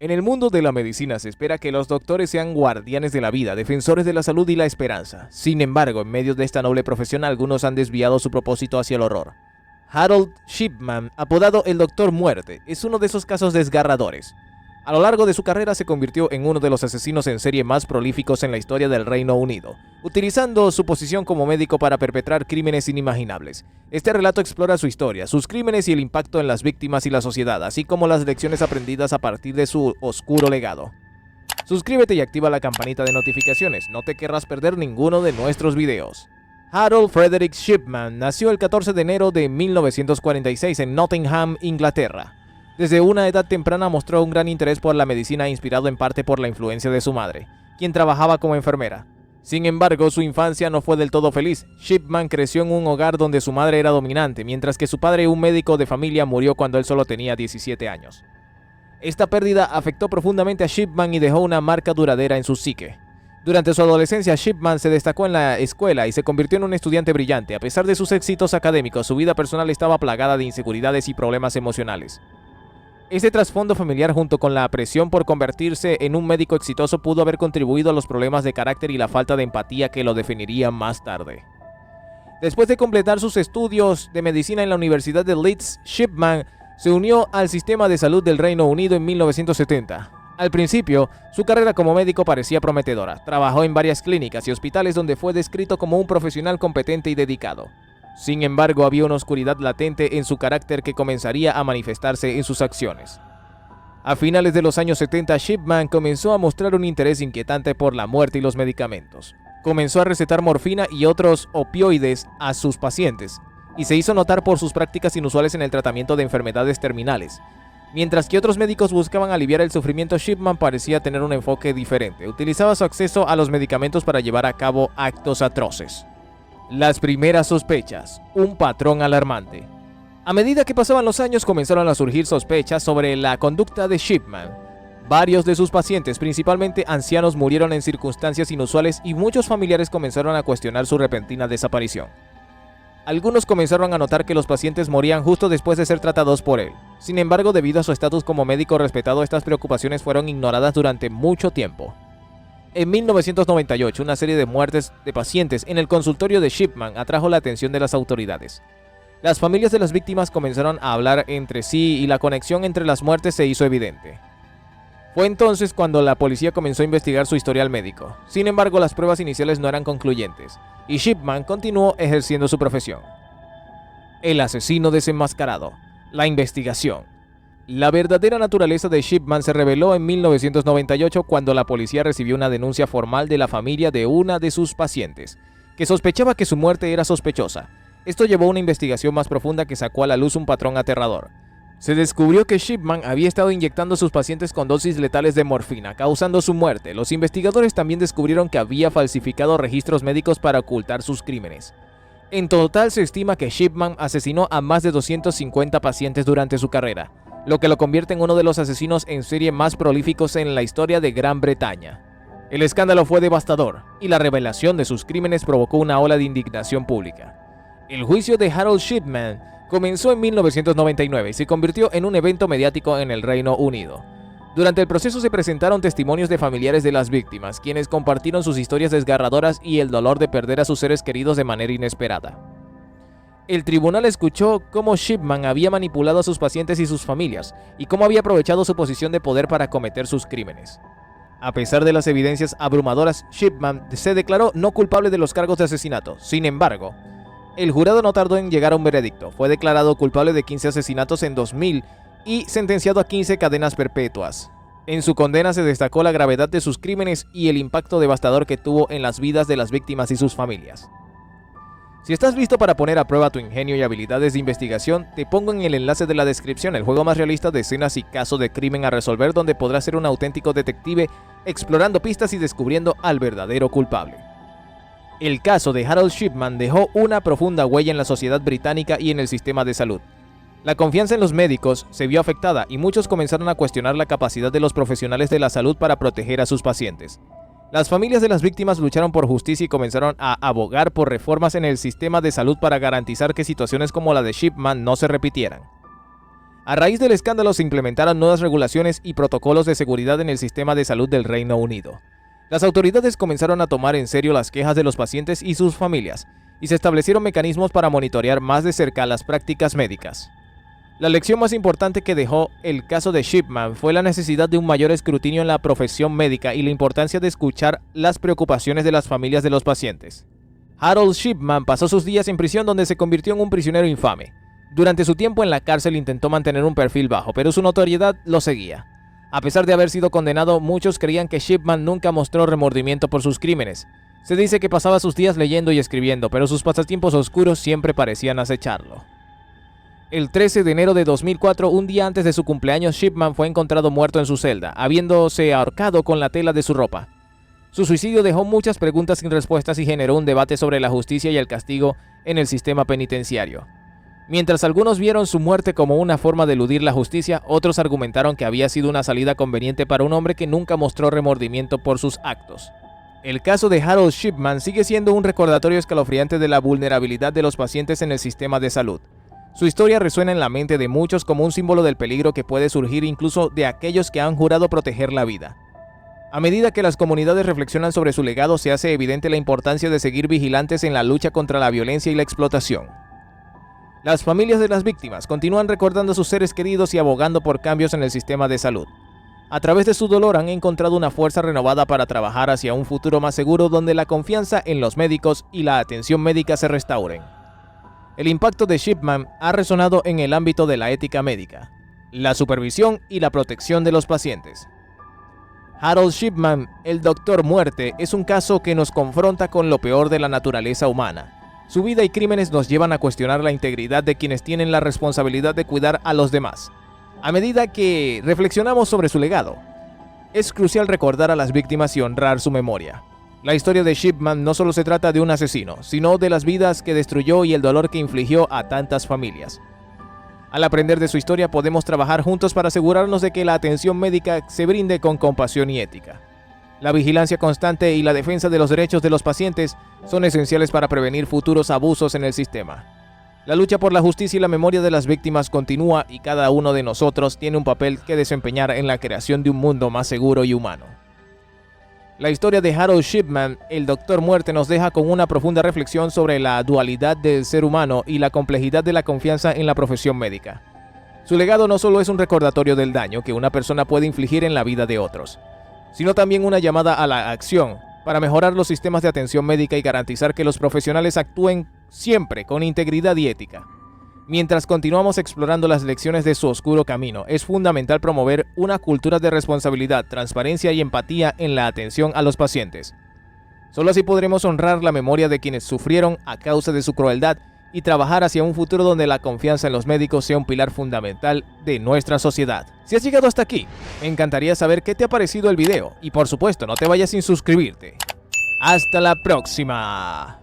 En el mundo de la medicina se espera que los doctores sean guardianes de la vida, defensores de la salud y la esperanza. Sin embargo, en medio de esta noble profesión, algunos han desviado su propósito hacia el horror. Harold Shipman, apodado el Doctor Muerte, es uno de esos casos desgarradores. A lo largo de su carrera se convirtió en uno de los asesinos en serie más prolíficos en la historia del Reino Unido, utilizando su posición como médico para perpetrar crímenes inimaginables. Este relato explora su historia, sus crímenes y el impacto en las víctimas y la sociedad, así como las lecciones aprendidas a partir de su oscuro legado. Suscríbete y activa la campanita de notificaciones, no te querrás perder ninguno de nuestros videos. Harold Frederick Shipman nació el 14 de enero de 1946 en Nottingham, Inglaterra. Desde una edad temprana mostró un gran interés por la medicina, inspirado en parte por la influencia de su madre, quien trabajaba como enfermera. Sin embargo, su infancia no fue del todo feliz. Shipman creció en un hogar donde su madre era dominante, mientras que su padre, un médico de familia, murió cuando él solo tenía 17 años. Esta pérdida afectó profundamente a Shipman y dejó una marca duradera en su psique. Durante su adolescencia, Shipman se destacó en la escuela y se convirtió en un estudiante brillante. A pesar de sus éxitos académicos, su vida personal estaba plagada de inseguridades y problemas emocionales. Este trasfondo familiar, junto con la presión por convertirse en un médico exitoso, pudo haber contribuido a los problemas de carácter y la falta de empatía que lo definiría más tarde. Después de completar sus estudios de medicina en la Universidad de Leeds, Shipman se unió al sistema de salud del Reino Unido en 1970. Al principio, su carrera como médico parecía prometedora. Trabajó en varias clínicas y hospitales donde fue descrito como un profesional competente y dedicado. Sin embargo, había una oscuridad latente en su carácter que comenzaría a manifestarse en sus acciones. A finales de los años 70, Shipman comenzó a mostrar un interés inquietante por la muerte y los medicamentos. Comenzó a recetar morfina y otros opioides a sus pacientes, y se hizo notar por sus prácticas inusuales en el tratamiento de enfermedades terminales. Mientras que otros médicos buscaban aliviar el sufrimiento, Shipman parecía tener un enfoque diferente. Utilizaba su acceso a los medicamentos para llevar a cabo actos atroces. Las primeras sospechas, un patrón alarmante. A medida que pasaban los años, comenzaron a surgir sospechas sobre la conducta de Shipman. Varios de sus pacientes, principalmente ancianos, murieron en circunstancias inusuales y muchos familiares comenzaron a cuestionar su repentina desaparición. Algunos comenzaron a notar que los pacientes morían justo después de ser tratados por él. Sin embargo, debido a su estatus como médico respetado, estas preocupaciones fueron ignoradas durante mucho tiempo. En 1998, una serie de muertes de pacientes en el consultorio de Shipman atrajo la atención de las autoridades. Las familias de las víctimas comenzaron a hablar entre sí y la conexión entre las muertes se hizo evidente. Fue entonces cuando la policía comenzó a investigar su historial médico. Sin embargo, las pruebas iniciales no eran concluyentes, y Shipman continuó ejerciendo su profesión. El asesino desenmascarado. La investigación. La verdadera naturaleza de Shipman se reveló en 1998 cuando la policía recibió una denuncia formal de la familia de una de sus pacientes, que sospechaba que su muerte era sospechosa. Esto llevó a una investigación más profunda que sacó a la luz un patrón aterrador. Se descubrió que Shipman había estado inyectando a sus pacientes con dosis letales de morfina, causando su muerte. Los investigadores también descubrieron que había falsificado registros médicos para ocultar sus crímenes. En total se estima que Shipman asesinó a más de 250 pacientes durante su carrera, lo que lo convierte en uno de los asesinos en serie más prolíficos en la historia de Gran Bretaña. El escándalo fue devastador, y la revelación de sus crímenes provocó una ola de indignación pública. El juicio de Harold Shipman comenzó en 1999 y se convirtió en un evento mediático en el Reino Unido. Durante el proceso se presentaron testimonios de familiares de las víctimas, quienes compartieron sus historias desgarradoras y el dolor de perder a sus seres queridos de manera inesperada. El tribunal escuchó cómo Shipman había manipulado a sus pacientes y sus familias, y cómo había aprovechado su posición de poder para cometer sus crímenes. A pesar de las evidencias abrumadoras, Shipman se declaró no culpable de los cargos de asesinato. Sin embargo, el jurado no tardó en llegar a un veredicto. Fue declarado culpable de 15 asesinatos en 2000 y sentenciado a 15 cadenas perpetuas. En su condena se destacó la gravedad de sus crímenes y el impacto devastador que tuvo en las vidas de las víctimas y sus familias. Si estás listo para poner a prueba tu ingenio y habilidades de investigación, te pongo en el enlace de la descripción el juego más realista de escenas y casos de crimen a resolver, donde podrás ser un auténtico detective explorando pistas y descubriendo al verdadero culpable. El caso de Harold Shipman dejó una profunda huella en la sociedad británica y en el sistema de salud. La confianza en los médicos se vio afectada y muchos comenzaron a cuestionar la capacidad de los profesionales de la salud para proteger a sus pacientes. Las familias de las víctimas lucharon por justicia y comenzaron a abogar por reformas en el sistema de salud para garantizar que situaciones como la de Shipman no se repitieran. A raíz del escándalo se implementaron nuevas regulaciones y protocolos de seguridad en el sistema de salud del Reino Unido. Las autoridades comenzaron a tomar en serio las quejas de los pacientes y sus familias, y se establecieron mecanismos para monitorear más de cerca las prácticas médicas. La lección más importante que dejó el caso de Shipman fue la necesidad de un mayor escrutinio en la profesión médica y la importancia de escuchar las preocupaciones de las familias de los pacientes. Harold Shipman pasó sus días en prisión, donde se convirtió en un prisionero infame. Durante su tiempo en la cárcel intentó mantener un perfil bajo, pero su notoriedad lo seguía. A pesar de haber sido condenado, muchos creían que Shipman nunca mostró remordimiento por sus crímenes. Se dice que pasaba sus días leyendo y escribiendo, pero sus pasatiempos oscuros siempre parecían acecharlo. El 13 de enero de 2004, un día antes de su cumpleaños, Shipman fue encontrado muerto en su celda, habiéndose ahorcado con la tela de su ropa. Su suicidio dejó muchas preguntas sin respuestas y generó un debate sobre la justicia y el castigo en el sistema penitenciario. Mientras algunos vieron su muerte como una forma de eludir la justicia, otros argumentaron que había sido una salida conveniente para un hombre que nunca mostró remordimiento por sus actos. El caso de Harold Shipman sigue siendo un recordatorio escalofriante de la vulnerabilidad de los pacientes en el sistema de salud. Su historia resuena en la mente de muchos como un símbolo del peligro que puede surgir incluso de aquellos que han jurado proteger la vida. A medida que las comunidades reflexionan sobre su legado, se hace evidente la importancia de seguir vigilantes en la lucha contra la violencia y la explotación. Las familias de las víctimas continúan recordando a sus seres queridos y abogando por cambios en el sistema de salud. A través de su dolor han encontrado una fuerza renovada para trabajar hacia un futuro más seguro, donde la confianza en los médicos y la atención médica se restauren. El impacto de Shipman ha resonado en el ámbito de la ética médica, la supervisión y la protección de los pacientes. Harold Shipman, el Doctor Muerte, es un caso que nos confronta con lo peor de la naturaleza humana. Su vida y crímenes nos llevan a cuestionar la integridad de quienes tienen la responsabilidad de cuidar a los demás. A medida que reflexionamos sobre su legado, es crucial recordar a las víctimas y honrar su memoria. La historia de Shipman no solo se trata de un asesino, sino de las vidas que destruyó y el dolor que infligió a tantas familias. Al aprender de su historia, podemos trabajar juntos para asegurarnos de que la atención médica se brinde con compasión y ética. La vigilancia constante y la defensa de los derechos de los pacientes son esenciales para prevenir futuros abusos en el sistema. La lucha por la justicia y la memoria de las víctimas continúa, y cada uno de nosotros tiene un papel que desempeñar en la creación de un mundo más seguro y humano. La historia de Harold Shipman, el Doctor Muerte, nos deja con una profunda reflexión sobre la dualidad del ser humano y la complejidad de la confianza en la profesión médica. Su legado no solo es un recordatorio del daño que una persona puede infligir en la vida de otros, sino también una llamada a la acción para mejorar los sistemas de atención médica y garantizar que los profesionales actúen siempre con integridad y ética. Mientras continuamos explorando las lecciones de su oscuro camino, es fundamental promover una cultura de responsabilidad, transparencia y empatía en la atención a los pacientes. Solo así podremos honrar la memoria de quienes sufrieron a causa de su crueldad y trabajar hacia un futuro donde la confianza en los médicos sea un pilar fundamental de nuestra sociedad. Si has llegado hasta aquí, me encantaría saber qué te ha parecido el video y, por supuesto, no te vayas sin suscribirte. ¡Hasta la próxima!